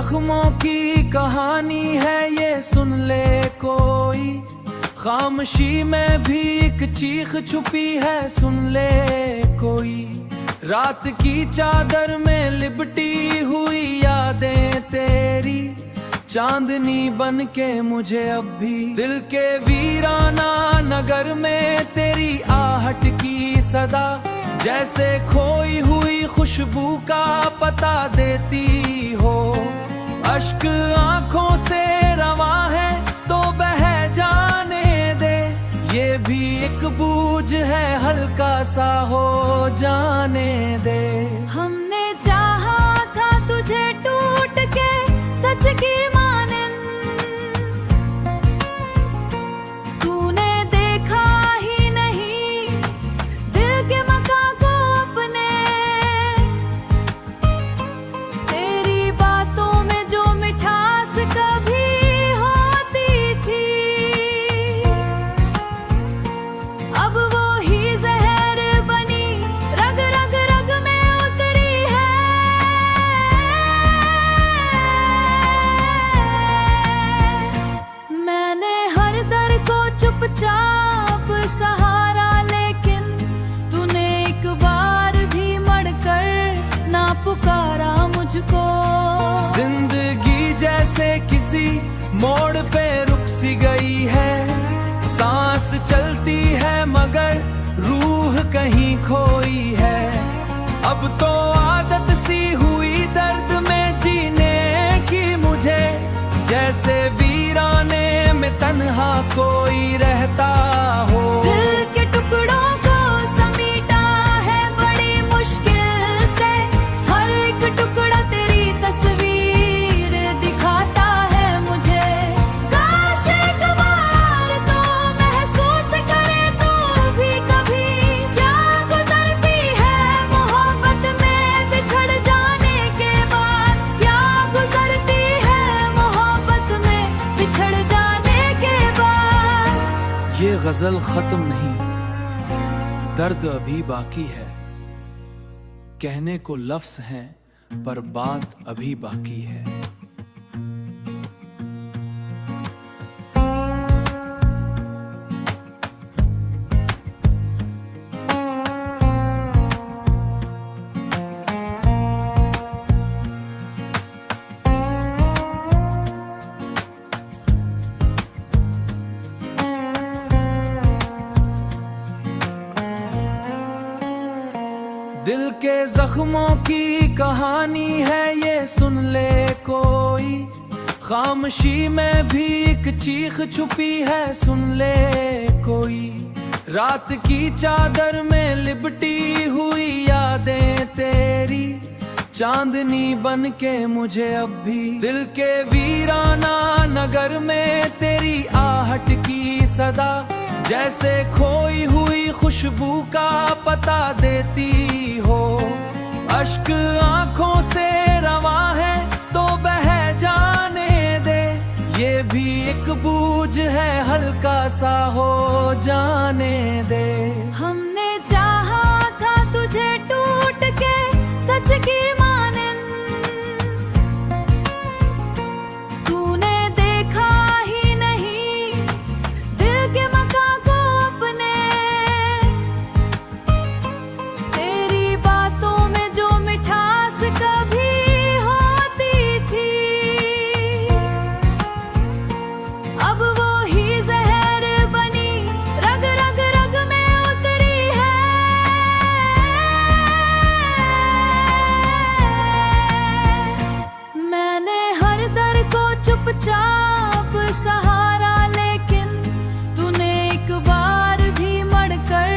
जख्मों की कहानी है ये सुन ले कोई, खामोशी में भी एक चीख छुपी है सुन ले कोई। रात की चादर में लिपटी हुई यादें तेरी, चांदनी बन के मुझे अब भी दिल के वीराना नगर में तेरी आहट की सदा, जैसे खोई हुई खुशबू का पता देती हो। अश्क आंखों से रवा है तो बह जाने दे, ये भी एक बूझ है हल्का सा हो जाने दे। हमने चाहा था तुझे टूट के सच की मानिंद, तूने देखा ही नहीं दिल के मकां को अपने। तेरी बातों में जो मिठास कभी होती थी, अब वो ही जहर बनी रग रग रग में उतरी है। मैंने हर दर को चुपचाप सहारा, लेकिन तूने एक बार भी मड़कर ना पुकारा मुझको। जिंदगी जैसे किसी मोड़ पे रुक सी गई है, सांस चलती है मगर रूह कहीं खोई है। अब तो आदत सी हुई दर्द में जीने की मुझे, जैसे वीराने में तन्हा कोई रहता हो। दिल के टुकड़ों को समेटा है बड़ी मुश्किल से, हर एक टुकड़ा तेरी तस्वीर दिखाता है मुझे। काश एक बार तो महसूस करे तू भी कभी, क्या गुजरती है मोहब्बत में बिछड़ जाने के बाद, क्या गुजरती है मोहब्बत में बिछड़ जाने के बाद। ये गजल खत्म नहीं, दर्द अभी बाकी है, कहने को लफ्ज हैं पर बात अभी बाकी है। दिल के जख्मों की कहानी है ये सुन ले कोई, खामोशी में भी एक चीख छुपी है सुन ले कोई। रात की चादर में लिपटी हुई यादें तेरी, चांदनी बन के मुझे अब भी दिल के वीराना नगर में तेरी आहट की सदा, जैसे खोई हुई खुशबू का पता देती हो। अश्क आंखों से रवा है तो बह जाने दे, ये भी एक बूझ है हल्का सा हो जाने दे। हमने चाहा था तुझे टूट के सच की मानिंद, तूने देखा ही नहीं दिल के मकां को अपने। तेरी बातों में जो मिठास कभी होती थी, अब वो ही जहर बनी रग रग रग में उतरी है। मैंने हर दर को चुपचाप सहारा, लेकिन तूने एक बार भी मड़कर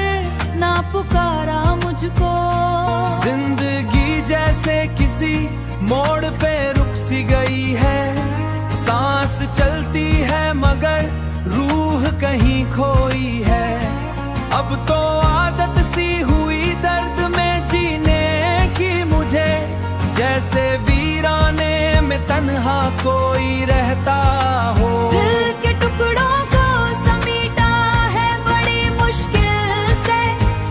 ना पुकारा मुझको। जिंदगी जैसे किसी मोड़ पे रुक सी गई है, सांस चलती है मगर रूह कहीं खोई है। अब तो आदत सी हुई दर्द में जीने की मुझे, जैसे वीराने में तन्हा कोई रहता हो। दिल के टुकड़ों को समेटा है बड़ी मुश्किल से,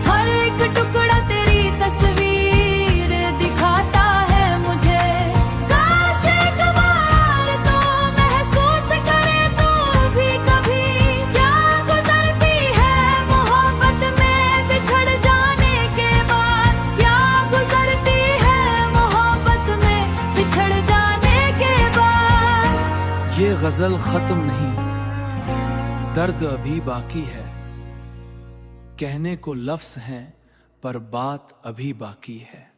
हर एक टुकड़ा तेरी तस्वीर दिखाता है मुझे। काश एक बार गजल खत्म नहीं, दर्द अभी बाकी है। कहने को लफ्ज हैं पर बात अभी बाकी है।